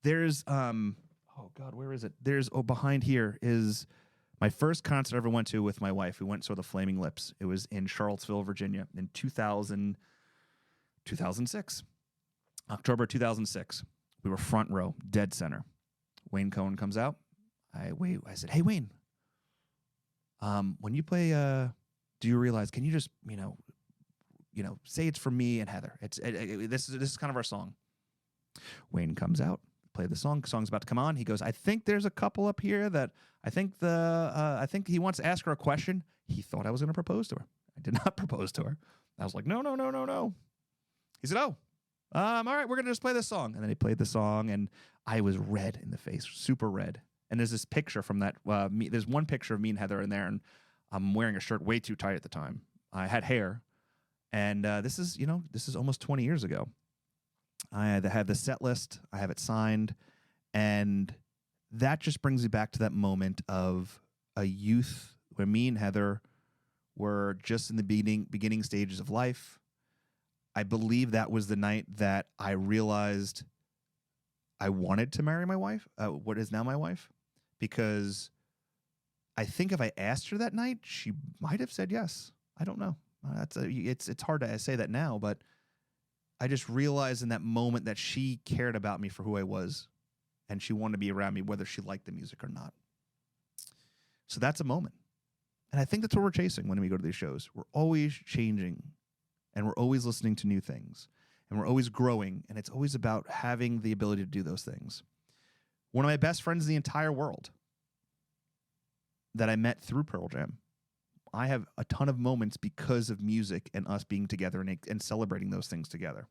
There's oh God, where is it? There's behind here is my first concert I ever went to with my wife. We went and saw the Flaming Lips. It was in Charlottesville, Virginia in 2006. October 2006. We were front row, dead center. Wayne Cohen comes out. I said, "Hey Wayne, when you play Do You Realize, can you just, say it's for me and Heather. This is kind of our song." Wayne comes out, play the song. Song's about to come on. He goes, "I think there's a couple up here that I think he wants to ask her a question." He thought I was going to propose to her. I did not propose to her. I was like, no. He said, "Oh, all right, we're going to just play this song." And then he played the song, and I was red in the face, super red. And there's this picture from that. There's one picture of me and Heather in there, and I'm wearing a shirt way too tight at the time. I had hair, and this is almost 20 years ago. I had the set list. I have it signed, and that just brings me back to that moment of a youth where me and Heather were just in the beginning stages of life. I believe that was the night that I realized I wanted to marry my wife, what is now my wife, because I think if I asked her that night, she might have said yes. I don't know. It's hard to say that now, but I just realized in that moment that she cared about me for who I was, and she wanted to be around me whether she liked the music or not. So that's a moment. And I think that's what we're chasing when we go to these shows. We're always changing, and we're always listening to new things, and we're always growing, and it's always about having the ability to do those things. One of my best friends in the entire world that I met through Pearl Jam, I have a ton of moments because of music and us being together and celebrating those things together.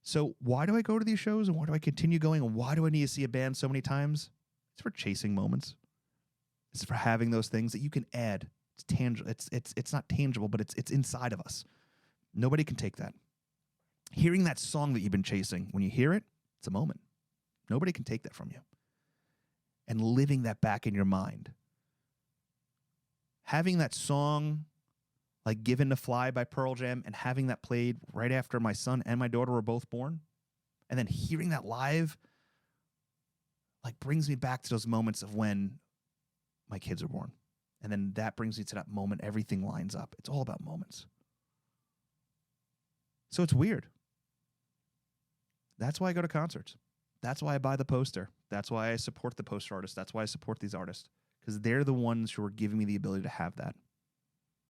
So why do I go to these shows, and why do I continue going, and why do I need to see a band so many times? It's for chasing moments. It's for having those things that you can add. It's tangible. It's not tangible, but it's inside of us. Nobody can take that. Hearing that song that you've been chasing, when you hear it, it's a moment. Nobody can take that from you. And living that back in your mind. Having that song like Given to Fly by Pearl Jam and having that played right after my son and my daughter were both born, and then hearing that live like brings me back to those moments of when my kids were born. And then that brings me to that moment. Everything lines up. It's all about moments. So it's weird. That's why I go to concerts. That's why I buy the poster. That's why I support the poster artists. That's why I support these artists, because they're the ones who are giving me the ability to have that.